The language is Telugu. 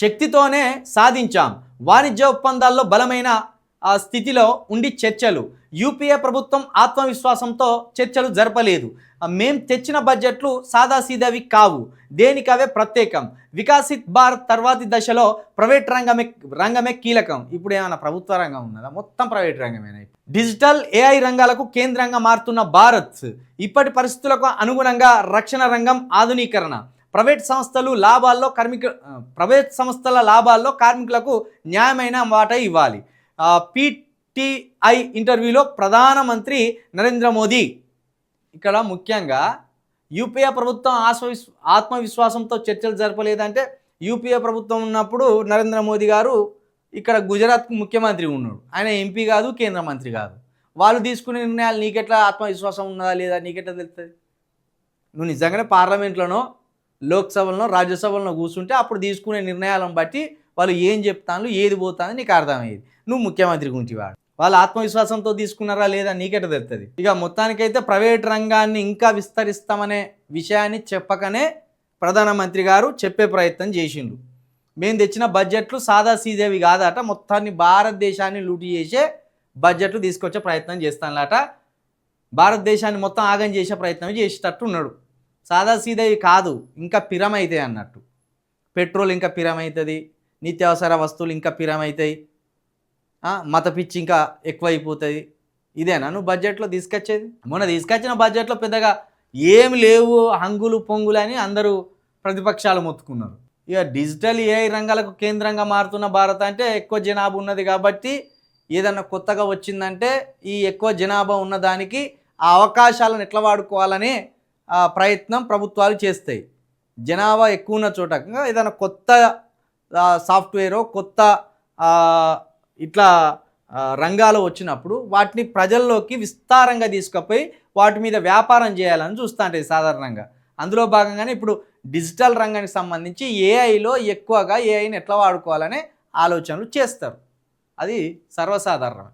శక్తితోనే సాధించాం. వాణిజ్య ఒప్పందాల్లో బలమైన స్థితిలో ఉండి చర్చలు. యూపీఏ ప్రభుత్వం ఆత్మవిశ్వాసంతో చర్చలు జరపలేదు. మేం తెచ్చిన బడ్జెట్లు సాదాసీదావి కావు, దేనికవే ప్రత్యేకం. వికసిత్ భారత్ తర్వాతి దశలో ప్రైవేట్ రంగమే కీలకం. ఇప్పుడు ఏమైనా ప్రభుత్వ రంగం ఉన్నదా? మొత్తం ప్రైవేట్ రంగమేనా? డిజిటల్ ఏఐ రంగాలకు కేంద్రంగా మారుతున్న భారత్. ఇప్పటి పరిస్థితులకు అనుగుణంగా రక్షణ రంగం ఆధునీకరణ. ప్రైవేట్ సంస్థల లాభాల్లో కార్మికులకు న్యాయమైన వాటా ఇవ్వాలి. పిటిఐ ఇంటర్వ్యూలో ప్రధానమంత్రి నరేంద్ర మోదీ. ఇక్కడ ముఖ్యంగా యూపీఏ ప్రభుత్వం ఆత్మవిశ్వాసంతో చర్చలు జరపలేదంటే, యూపీఏ ప్రభుత్వం ఉన్నప్పుడు నరేంద్ర మోదీ గారు ఇక్కడ గుజరాత్ ముఖ్యమంత్రి ఉన్నాడు. ఆయన ఎంపీ కాదు, కేంద్ర మంత్రి కాదు. వాళ్ళు తీసుకునే నిర్ణయాలు నీకెట్లా ఆత్మవిశ్వాసం ఉన్నదా లేదా నీకెట్లా తెలుస్తుంది? నువ్వు నిజంగానే పార్లమెంట్లోనో, లోక్సభలో, రాజ్యసభలో కూర్చుంటే అప్పుడు తీసుకునే నిర్ణయాలను బట్టి వాళ్ళు ఏం చెప్తాను, ఏది పోతాను నీకు అర్థమయ్యేది. నువ్వు ముఖ్యమంత్రి గురించి వాళ్ళు ఆత్మవిశ్వాసంతో తీసుకున్నారా లేదా నీకెట తెలుస్తుంది. ఇక మొత్తానికైతే ప్రైవేట్ రంగాన్ని ఇంకా విస్తరిస్తామనే విషయాన్ని చెప్పకనే ప్రధానమంత్రి గారు చెప్పే ప్రయత్నం చేసిండు. మేము తెచ్చిన బడ్జెట్లు సాదాసీదేవి కాదట, మొత్తాన్ని భారతదేశాన్ని లూటి చేసే బడ్జెట్లు తీసుకొచ్చే ప్రయత్నం చేస్తానులాట. భారతదేశాన్ని మొత్తం ఆగం చేసే ప్రయత్నం చేసేటట్టు ఉన్నాడు. సాదాసీదేవి కాదు, ఇంకా పిరమైతాయి అన్నట్టు. పెట్రోల్ ఇంకా పిరమవుతుంది, నిత్యావసర వస్తువులు ఇంకా పిరమవుతాయి, మత పిచ్చి ఇంకా ఎక్కువైపోతుంది. ఇదేనా నువ్వు బడ్జెట్లో తీసుకొచ్చేది? మొన్న తీసుకొచ్చిన బడ్జెట్లో పెద్దగా ఏమి లేవు, హంగులు పొంగులు అని అందరూ ప్రతిపక్షాలు మొత్తుకున్నారు. ఇక డిజిటల్ ఏఐ రంగాలకు కేంద్రంగా మారుతున్న భారత్ అంటే ఎక్కువ జనాభా ఉన్నది కాబట్టి ఏదన్నా కొత్తగా వచ్చిందంటే ఈ ఎక్కువ జనాభా ఉన్నదానికి ఆ అవకాశాలను ఎట్లా వాడుకోవాలనే ప్రయత్నం ప్రభుత్వాలు చేస్తాయి. జనాభా ఎక్కువ ఉన్న చోట ఏదైనా కొత్త సాఫ్ట్వేరో కొత్త ఇట్లా రంగాలు వచ్చినప్పుడు వాటిని ప్రజల్లోకి విస్తారంగా తీసుకుపోయి వాటి మీద వ్యాపారం చేయాలని చూస్తూ ఉంటుంది సాధారణంగా. అందులో భాగంగానే ఇప్పుడు డిజిటల్ రంగానికి సంబంధించి ఏఐలో ఎక్కువగా ఏఐని ఎట్లా వాడుకోవాలనే ఆలోచనలు చేస్తారు. అది సర్వసాధారణం.